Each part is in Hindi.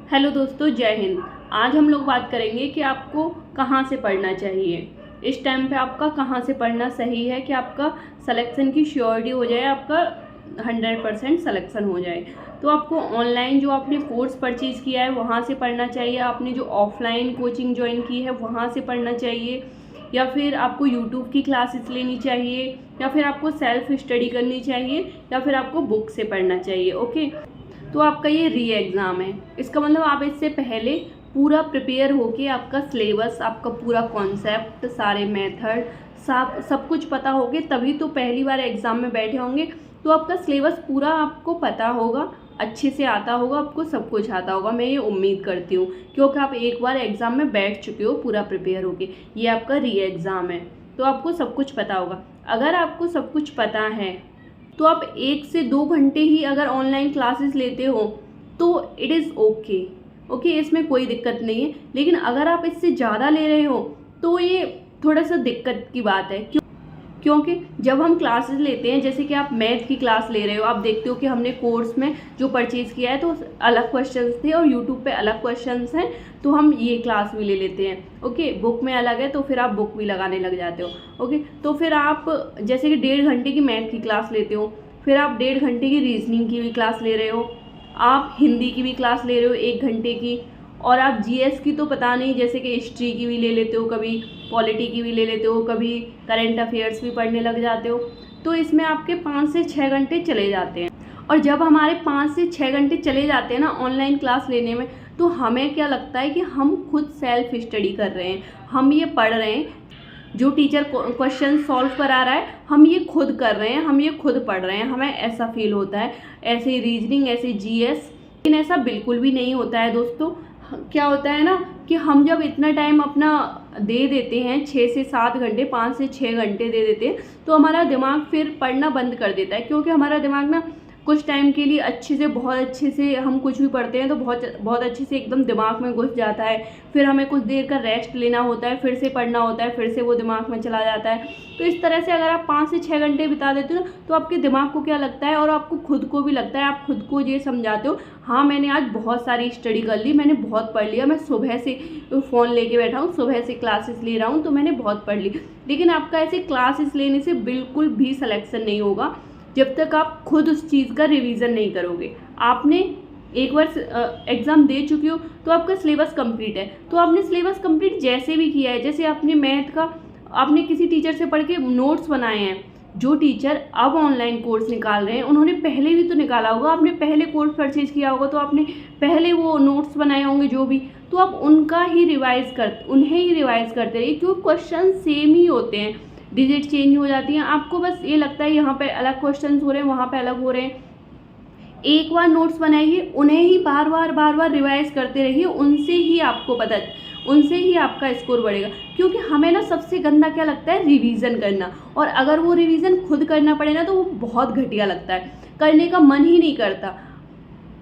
हेलो दोस्तों, जय हिंद। आज हम लोग बात करेंगे कि आपको कहाँ से पढ़ना चाहिए। इस टाइम पे आपका कहाँ से पढ़ना सही है कि आपका सिलेक्शन की श्योरिटी हो जाए, आपका 100% सिलेक्शन हो जाए। तो आपको ऑनलाइन जो आपने कोर्स परचेज़ किया है वहाँ से पढ़ना चाहिए, आपने जो ऑफलाइन कोचिंग ज्वाइन की है वहाँ से पढ़ना चाहिए, या फिर आपको यूट्यूब की क्लासेस लेनी चाहिए, या फिर आपको सेल्फ स्टडी करनी चाहिए, या फिर आपको बुक से पढ़ना चाहिए। ओके, तो आपका ये री एग्ज़ाम है। इसका मतलब आप इससे पहले पूरा प्रिपेयर होके आपका सिलेबस, आपका पूरा कॉन्सेप्ट, सारे मेथड, सब कुछ पता होगे तभी तो पहली बार एग्ज़ाम में बैठे होंगे। तो आपका सिलेबस पूरा आपको पता होगा, अच्छे से आता होगा, आपको सब कुछ आता होगा, मैं ये उम्मीद करती हूँ, क्योंकि आप एक बार एग्ज़ाम में बैठ चुके हो पूरा प्रिपेयर होके। ये आपका री एग्ज़ाम है तो आपको सब कुछ पता होगा। अगर आपको सब कुछ पता है तो आप 1 से 2 घंटे ही अगर ऑनलाइन क्लासेस लेते हो तो इट इज़ ओके, इसमें कोई दिक्कत नहीं है। लेकिन अगर आप इससे ज़्यादा ले रहे हो तो ये थोड़ा सा दिक्कत की बात है, क्योंकि जब हम क्लासेस लेते हैं, जैसे कि आप मैथ की क्लास ले रहे हो, आप देखते हो कि हमने कोर्स में जो परचेज़ किया है तो अलग क्वेश्चंस थे और यूट्यूब पे अलग क्वेश्चंस हैं, तो हम ये क्लास भी ले लेते हैं। ओके, बुक में अलग है तो फिर आप बुक भी लगाने लग जाते हो। ओके, तो फिर आप जैसे कि 1.5 घंटे की मैथ की क्लास लेते हो, फिर आप 1.5 घंटे की रीजनिंग की भी क्लास ले रहे हो, आप हिंदी की भी क्लास ले रहे हो 1 घंटे की, और आप जीएस की तो पता नहीं, जैसे कि हिस्ट्री की भी ले लेते हो, कभी पॉलिटी की भी ले लेते हो, कभी करंट अफेयर्स भी पढ़ने लग जाते हो। तो इसमें आपके 5 से 6 घंटे चले जाते हैं। और जब हमारे 5 से 6 घंटे चले जाते हैं ना ऑनलाइन क्लास लेने में, तो हमें क्या लगता है कि हम खुद सेल्फ स्टडी कर रहे हैं, हम ये पढ़ रहे हैं, जो टीचर क्वेश्चन सॉल्व करा रहा है हम ये खुद कर रहे हैं, हम ये खुद पढ़ रहे हैं, हमें ऐसा फील होता है। ऐसे रीजनिंग, ऐसे जीएस, लेकिन ऐसा बिल्कुल भी नहीं होता है दोस्तों। क्या होता है ना कि हम जब इतना टाइम अपना दे देते हैं, 6 से 7 घंटे, 5 से 6 घंटे दे देते हैं, तो हमारा दिमाग फिर पढ़ना बंद कर देता है, क्योंकि हमारा दिमाग ना कुछ टाइम के लिए अच्छे से, बहुत अच्छे से हम कुछ भी पढ़ते हैं तो बहुत अच्छे से एकदम दिमाग में घुस जाता है। फिर हमें कुछ देर का रेस्ट लेना होता है, फिर से पढ़ना होता है, फिर से वो दिमाग में चला जाता है। तो इस तरह से अगर आप 5 से 6 घंटे बिता देते हो तो आपके दिमाग को क्या लगता है, और आपको खुद को भी लगता है, आप खुद को ये समझाते हो, हाँ मैंने आज बहुत सारी स्टडी कर ली, मैंने बहुत पढ़ लिया, मैं सुबह से फ़ोन लेके बैठा हूँ, सुबह से क्लासेस ले रहा हूँ, तो मैंने बहुत पढ़ ली। लेकिन आपका ऐसे क्लासेस लेने से बिल्कुल भी सिलेक्शन नहीं होगा जब तक आप खुद उस चीज़ का रिवीजन नहीं करोगे। आपने एक बार एग्ज़ाम दे चुके हो तो आपका सिलेबस कंप्लीट है, तो आपने सिलेबस कंप्लीट जैसे भी किया है, जैसे आपने मैथ का आपने किसी टीचर से पढ़ के नोट्स बनाए हैं, जो टीचर अब ऑनलाइन कोर्स निकाल रहे हैं उन्होंने पहले भी तो निकाला होगा, आपने पहले कोर्स परचेज किया होगा तो आपने पहले वो नोट्स बनाए होंगे जो भी, तो आप उन्हें ही रिवाइज़ करते रहिए, क्योंकि क्वेश्चन सेम ही होते हैं, डिजिट चेंज हो जाती हैं, आपको बस ये लगता है यहाँ पे अलग क्वेश्चंस हो रहे हैं, वहाँ पे अलग हो रहे हैं। एक बार नोट्स बनाइए, उन्हें ही बार बार रिवाइज करते रहिए, उनसे ही आपका स्कोर बढ़ेगा। क्योंकि हमें ना सबसे गंदा क्या लगता है, रिवीजन करना, और अगर वो रिवीजन खुद करना पड़े ना तो वो बहुत घटिया लगता है, करने का मन ही नहीं करता,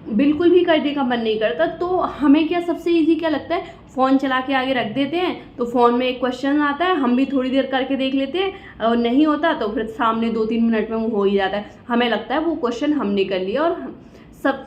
बिल्कुल भी करने का मन नहीं करता। तो हमें क्या सबसे इजी क्या लगता है, फ़ोन चला के आगे रख देते हैं, तो फ़ोन में एक क्वेश्चन आता है, हम भी थोड़ी देर करके देख लेते हैं, और नहीं होता तो फिर सामने 2-3 मिनट में वो हो ही जाता है, हमें लगता है वो क्वेश्चन हमने कर लिया। और सब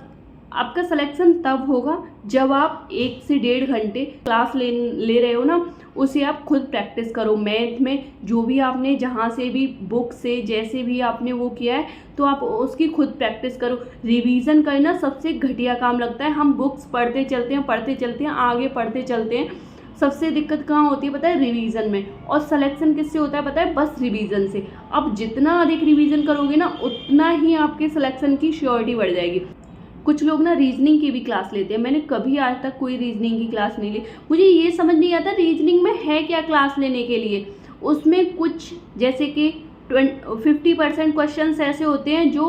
आपका सिलेक्शन तब होगा जब आप 1 से 1.5 घंटे क्लास ले रहे हो ना, उसे आप खुद प्रैक्टिस करो। मैथ में जो भी आपने जहाँ से भी बुक से जैसे भी आपने वो किया है तो आप उसकी खुद प्रैक्टिस करो। रिवीजन करना सबसे घटिया काम लगता है, हम बुक्स पढ़ते चलते हैं, आगे पढ़ते चलते हैं। सबसे दिक्कत कहाँ होती है पता है, रिवीजन में। और सिलेक्शन किससे होता है पता है, बस रिवीजन से। अब जितना अधिक रिवीजन करोगे ना उतना ही आपके सिलेक्शन की श्योरिटी बढ़ जाएगी। कुछ लोग ना रीजनिंग की भी क्लास लेते हैं, मैंने कभी आज तक कोई रीजनिंग की क्लास नहीं ली, मुझे ये समझ नहीं आता रीजनिंग में है क्या क्लास लेने के लिए। उसमें कुछ जैसे कि 50% क्वेश्चंस ऐसे होते हैं जो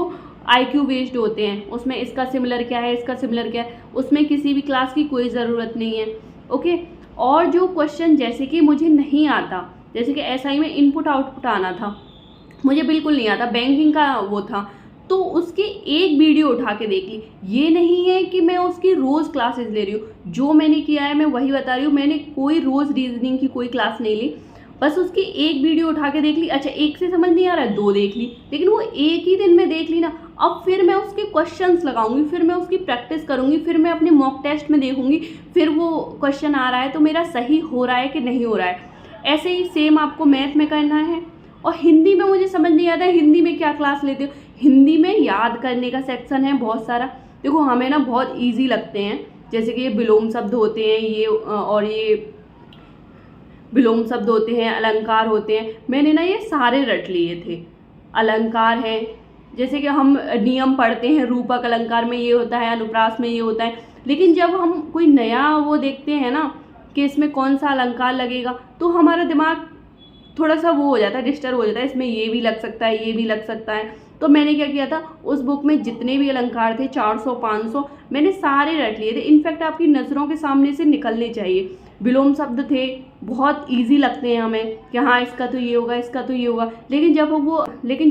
IQ बेस्ड होते हैं, उसमें इसका सिमिलर क्या है, इसका सिमिलर क्या है, उसमें किसी भी क्लास की कोई ज़रूरत नहीं है। ओके, और जो क्वेश्चन जैसे कि मुझे नहीं आता, जैसे कि SI में इनपुट आउटपुट आना था, मुझे बिल्कुल नहीं आता, बैंकिंग का वो था, तो उसकी एक वीडियो उठा के देख ली। ये नहीं है कि मैं उसकी रोज़ क्लासेस ले रही हूँ, जो मैंने किया है मैं वही बता रही हूँ, मैंने कोई रोज़ रीजनिंग की कोई क्लास नहीं ली, बस उसकी एक वीडियो उठा के देख ली। अच्छा, एक से समझ नहीं आ रहा है, 2 देख ली, लेकिन वो एक ही दिन में देख ली ना, अब फिर मैं उसके क्वेश्चंस लगाऊंगी, फिर मैं उसकी प्रैक्टिस करूंगी, फिर मैं अपने मॉक टेस्ट में देखूंगी फिर वो क्वेश्चन आ रहा है तो मेरा सही हो रहा है कि नहीं हो रहा है। ऐसे ही सेम आपको मैथ में करना है। और हिंदी में मुझे समझ नहीं आता हिंदी में क्या क्लास लेते हो। हिंदी में याद करने का सेक्शन है बहुत सारा। देखो हमें ना बहुत ईजी लगते हैं, जैसे कि ये विलोम शब्द होते हैं, ये और ये विलोम शब्द होते हैं, अलंकार होते हैं, मैंने ना ये सारे रट लिए थे। अलंकार है, जैसे कि हम नियम पढ़ते हैं, रूपक अलंकार में ये होता है, अनुप्रास में ये होता है, लेकिन जब हम कोई नया वो देखते हैं ना कि इसमें कौन सा अलंकार लगेगा तो हमारा दिमाग थोड़ा सा वो हो जाता है, डिस्टर्ब हो जाता है, इसमें ये भी लग सकता है, ये भी लग सकता है। तो मैंने क्या किया था, उस बुक में जितने भी अलंकार थे 400-500 मैंने सारे रट लिए थे। इनफैक्ट आपकी नज़रों के सामने से निकलने चाहिए। विलोम शब्द थे, बहुत इजी लगते हैं हमें कि हाँ इसका तो ये होगा, इसका तो ये होगा, लेकिन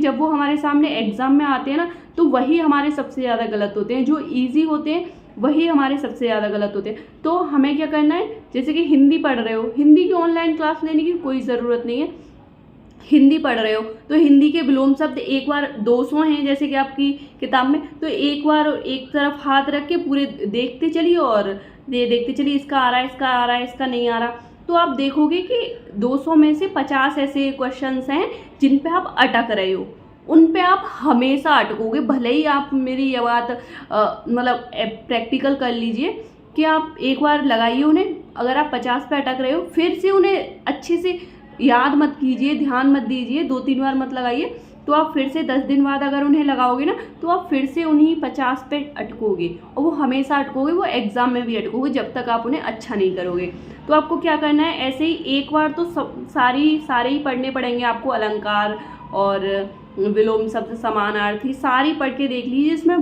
जब वो हमारे सामने एग्ज़ाम में आते हैं ना तो वही हमारे सबसे ज़्यादा गलत होते हैं। जो ईजी होते हैं वही हमारे सबसे ज़्यादा गलत होते हैं। तो हमें क्या करना है, जैसे कि हिंदी पढ़ रहे हो, हिंदी की ऑनलाइन क्लास लेने की कोई ज़रूरत नहीं है। हिंदी पढ़ रहे हो तो हिंदी के विलोम शब्द एक बार 200 हैं जैसे कि आपकी किताब में, तो एक बार एक तरफ हाथ रख के पूरे देखते चलिए और देखते चलिए इसका आ रहा है, इसका आ रहा है, इसका नहीं आ रहा। तो आप देखोगे कि 200 में से 50 ऐसे क्वेश्चंस हैं जिन पे आप अटक रहे हो, उन पे आप हमेशा अटकोगे। भले ही आप मेरी ये बात मतलब प्रैक्टिकल कर लीजिए कि आप एक बार लगाइए उन्हें, अगर आप 50 पे अटक रहे हो फिर से उन्हें अच्छे से याद मत कीजिए, ध्यान मत दीजिए, 2-3 बार मत लगाइए, तो आप फिर से 10 दिन बाद अगर उन्हें लगाओगे ना तो आप फिर से उन्हीं 50 पे अटकोगे और वो हमेशा अटकोगे, वो एग्ज़ाम में भी अटकोगे जब तक आप उन्हें अच्छा नहीं करोगे। तो आपको क्या करना है, ऐसे ही एक बार तो सारे ही पढ़ने पड़ेंगे आपको, अलंकार और विलोम शब्द, समानार्थी सारी पढ़ के देख लीजिए। इसमें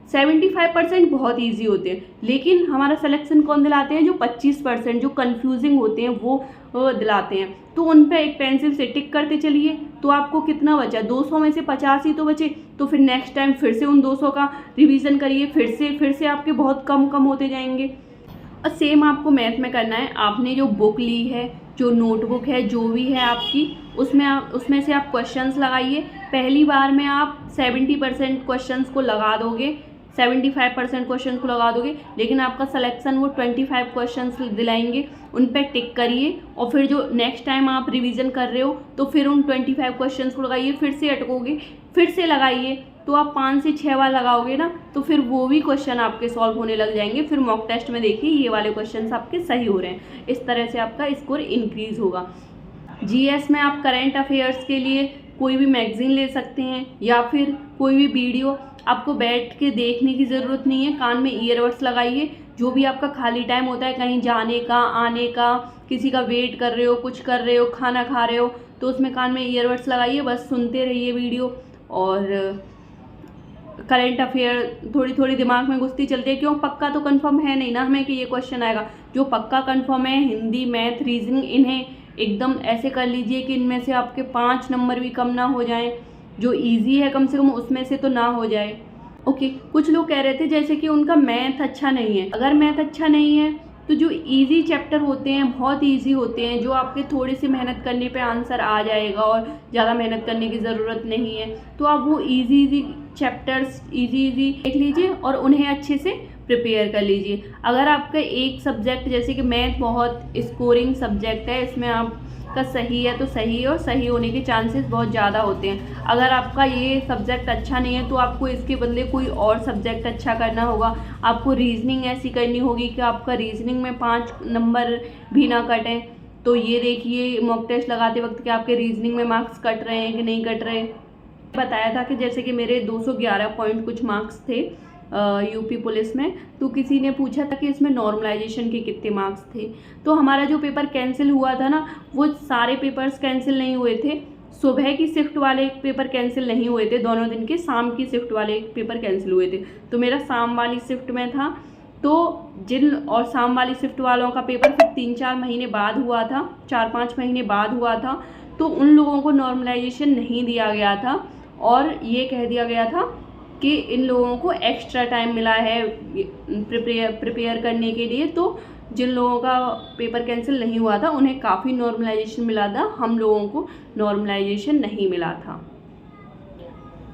75% बहुत इजी होते हैं, लेकिन हमारा सिलेक्शन कौन दिलाते हैं, जो 25% जो कंफ्यूजिंग होते हैं वो दिलाते हैं। तो उन पे एक पेंसिल से टिक करते चलिए। तो आपको कितना बचा, 200 में से 50 ही तो बचे। तो फिर नेक्स्ट टाइम फिर से उन 200 का रिवीजन करिए, फिर से आपके बहुत कम होते जाएंगे। और सेम आपको मैथ में करना है। आपने जो बुक ली है, जो नोटबुक है, जो भी है आपकी, उसमें से आप क्वेश्चंस लगाइए। पहली बार में आप 70% क्वेश्चंस को लगा दोगे, 75% क्वेश्चन को लगा दोगे, लेकिन आपका सिलेक्शन वो 25 क्वेश्चंस दिलाएंगे, उन पर टिक करिए। और फिर जो नेक्स्ट टाइम आप रिवीजन कर रहे हो तो फिर उन 25 क्वेश्चंस को लगाइए, फिर से अटकोगे, फिर से लगाइए। तो आप 5 से 6 बार लगाओगे ना तो फिर वो भी क्वेश्चन आपके सॉल्व होने लग जाएंगे। फिर मॉक टेस्ट में देखिए ये वाले क्वेश्चन आपके सही हो रहे हैं। इस तरह से आपका स्कोर इंक्रीज़ होगा। जीएस में आप करंट अफेयर्स के लिए कोई भी मैगजीन ले सकते हैं या फिर कोई भी वीडियो। आपको बैठ के देखने की ज़रूरत नहीं है, कान में ईयरबड्स लगाइए। जो भी आपका खाली टाइम होता है, कहीं जाने का, आने का, किसी का वेट कर रहे हो, कुछ कर रहे हो, खाना खा रहे हो, तो उसमें कान में ईयरबड्स लगाइए, बस सुनते रहिए वीडियो। और करंट अफेयर थोड़ी दिमाग में घुसती चलती है, क्यों, पक्का तो कंफर्म है नहीं ना हमें कि ये क्वेश्चन आएगा। जो पक्का कंफर्म है, हिंदी, मैथ, रीजनिंग, इन्हें एकदम ऐसे कर लीजिए कि इनमें से आपके 5 नंबर भी कम ना हो जाएं। जो इजी है कम से कम उसमें से तो ना हो जाए। ओके, कुछ लोग कह रहे थे जैसे कि उनका मैथ अच्छा नहीं है। अगर मैथ अच्छा नहीं है तो जो इजी चैप्टर होते हैं, बहुत इजी होते हैं, जो आपके थोड़ी सी मेहनत करने पे आंसर आ जाएगा और ज़्यादा मेहनत करने की ज़रूरत नहीं है, तो आप वो इजी चैप्टर्स इजी देख लीजिए और उन्हें अच्छे से प्रिपेयर कर लीजिए। अगर आपका एक सब्जेक्ट जैसे कि मैथ बहुत स्कोरिंग सब्जेक्ट है, इसमें आपका सही है तो सही है, और सही होने के चांसेस बहुत ज़्यादा होते हैं। अगर आपका ये सब्जेक्ट अच्छा नहीं है तो आपको इसके बदले कोई और सब्जेक्ट अच्छा करना होगा। आपको रीजनिंग ऐसी करनी होगी कि आपका रीजनिंग में 5 नंबर भी ना कटें। तो ये देखिए मॉक टेस्ट लगाते वक्त कि आपके रीजनिंग में मार्क्स कट रहे हैं कि नहीं कट रहे। बताया था कि जैसे कि मेरे 211 पॉइंट कुछ मार्क्स थे यूपी पुलिस में, तो किसी ने पूछा था कि इसमें नॉर्मलाइजेशन के कितने मार्क्स थे। तो हमारा जो पेपर कैंसिल हुआ था ना, वो सारे पेपर्स कैंसिल नहीं हुए थे। सुबह की शिफ्ट वाले पेपर कैंसिल नहीं हुए थे, दोनों दिन के शाम की शिफ्ट वाले पेपर कैंसिल हुए थे। तो मेरा शाम वाली शिफ्ट में था, तो और शाम वाली शिफ्ट वालों का पेपर फिर 3-4 महीने बाद हुआ था, 4-5 महीने बाद हुआ था। तो उन लोगों को नॉर्मलाइजेशन नहीं दिया गया था और ये कह दिया गया था कि इन लोगों को एक्स्ट्रा टाइम मिला है प्रिपेयर करने के लिए। तो जिन लोगों का पेपर कैंसिल नहीं हुआ था उन्हें काफ़ी नॉर्मलाइजेशन मिला था, हम लोगों को नॉर्मलाइजेशन नहीं मिला था।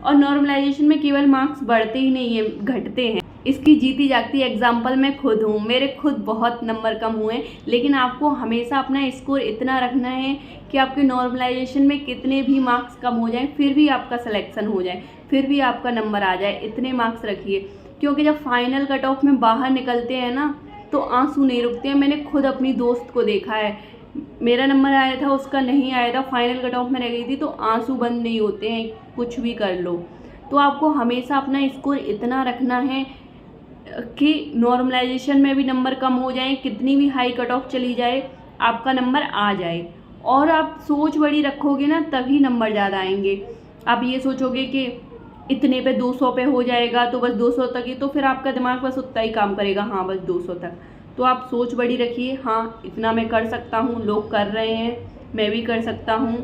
और नॉर्मलाइजेशन में केवल मार्क्स बढ़ते ही नहीं हैं, घटते हैं। इसकी जीती जागती एग्जाम्पल मैं खुद हूँ। मेरे खुद बहुत नंबर कम हुए, लेकिन आपको हमेशा अपना स्कोर इतना रखना है कि आपके नॉर्मलाइजेशन में कितने भी मार्क्स कम हो जाएं, फिर भी आपका सिलेक्शन हो जाए, फिर भी आपका नंबर आ जाए, इतने मार्क्स रखिए। क्योंकि जब फाइनल कट ऑफ में बाहर निकलते हैं ना, तो आंसू नहीं रुकते हैं। मैंने खुद अपनी दोस्त को देखा है, मेरा नंबर आया था, उसका नहीं आया था, फाइनल कट ऑफ में रह गई थी, तो आंसू बंद नहीं होते हैं, कुछ भी कर लो। तो आपको हमेशा अपना स्कोर इतना रखना है कि नॉर्मलाइजेशन में भी नंबर कम हो जाए, कितनी भी हाई कट ऑफ चली जाए, आपका नंबर आ जाए। और आप सोच बड़ी रखोगे ना, तभी नंबर ज़्यादा आएंगे। आप ये सोचोगे कि इतने पे 200 पे हो जाएगा, तो बस 200 तक ही, तो फिर आपका दिमाग बस उतना ही काम करेगा, हाँ बस 200 तक। तो आप सोच बड़ी रखिए, हाँ इतना मैं कर सकता हूँ, लोग कर रहे हैं, मैं भी कर सकता हूँ,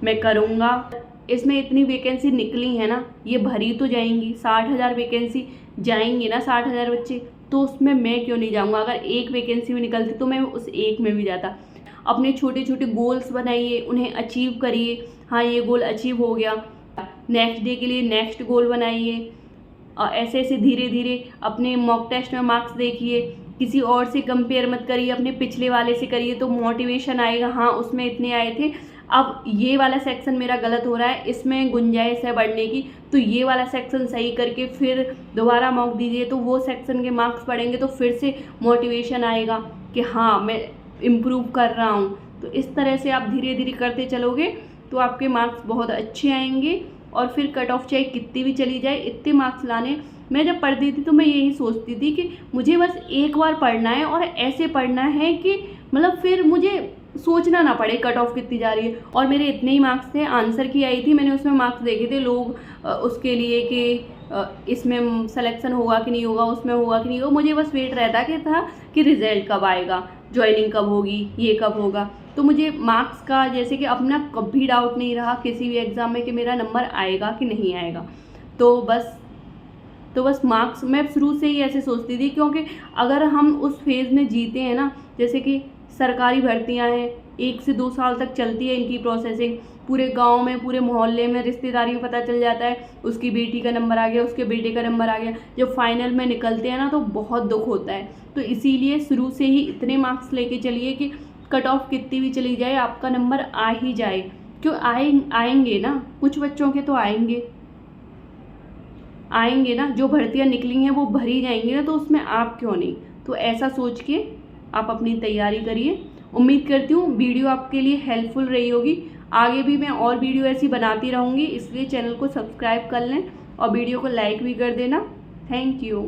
मैं करूँगा। इसमें इतनी वैकेंसी निकली है ना, ये भरी तो जाएंगी, 60,000 वैकेंसी जाएंगे ना, 60,000 बच्चे, तो उसमें मैं क्यों नहीं जाऊँगा। अगर एक वैकेंसी भी निकलती तो मैं उस एक में भी जाता। अपने छोटे छोटे गोल्स बनाइए, उन्हें अचीव करिए। हाँ ये गोल अचीव हो गया, नेक्स्ट डे के लिए नेक्स्ट गोल बनाइए। ऐसे ऐसे धीरे धीरे अपने मॉक टेस्ट में मार्क्स देखिए, किसी और से कंपेयर मत करिए, अपने पिछले वाले से करिए, तो मोटिवेशन आएगा, हाँ उसमें इतने आए थे, अब ये वाला सेक्शन मेरा गलत हो रहा है, इसमें गुंजाइश है बढ़ने की, तो ये वाला सेक्शन सही करके फिर दोबारा मॉक दीजिए, तो वो सेक्शन के मार्क्स बढ़ेंगे, तो फिर से मोटिवेशन आएगा कि हाँ मैं इम्प्रूव कर रहा हूँ। तो इस तरह से आप धीरे धीरे करते चलोगे तो आपके मार्क्स बहुत अच्छे आएंगे। और फिर कट ऑफ चाहे कितनी भी चली जाए, इतने मार्क्स लाने। मैं जब पढ़ती थी तो मैं यही सोचती थी कि मुझे बस एक बार पढ़ना है, और ऐसे पढ़ना है कि मतलब फिर मुझे सोचना ना पड़े कट ऑफ कितनी जा रही है। और मेरे इतने ही मार्क्स थे, आंसर की आई थी, मैंने उसमें मार्क्स देखे थे लोग उसके लिए कि इसमें सिलेक्शन होगा कि नहीं होगा, उसमें होगा कि नहीं होगा। मुझे बस वेट रहता कि रिजल्ट कब आएगा, ज्वाइनिंग कब होगी, ये कब होगा। तो मुझे मार्क्स का जैसे कि अपना कभी डाउट नहीं रहा किसी भी एग्ज़ाम में कि मेरा नंबर आएगा कि नहीं आएगा। तो बस मार्क्स मैं शुरू से ही ऐसे सोचती थी, क्योंकि अगर हम उस फेज़ में जीते हैं ना, जैसे कि सरकारी भर्तियां हैं, 1 से 2 साल तक चलती है इनकी प्रोसेसिंग, पूरे गांव में, पूरे मोहल्ले में, रिश्तेदारी में पता चल जाता है उसकी बेटी का नंबर आ गया, उसके बेटे का नंबर आ गया। जब फाइनल में निकलते हैं ना, तो बहुत दुख होता है। तो इसीलिए शुरू से ही इतने मार्क्स लेके चलिए कि कट ऑफ कितनी भी चली जाए, आपका नंबर आ ही जाए। क्यों आएंगे ना, कुछ बच्चों के तो आएंगे ना, जो भर्तियां निकली हैं वो भरी जाएंगी ना, तो उसमें आप क्यों नहीं। तो ऐसा सोच के आप अपनी तैयारी करिए। उम्मीद करती हूँ वीडियो आपके लिए हेल्पफुल रही होगी। आगे भी मैं और वीडियो ऐसी बनाती रहूँगी, इसलिए चैनल को सब्सक्राइब कर लें और वीडियो को लाइक भी कर देना। Thank you.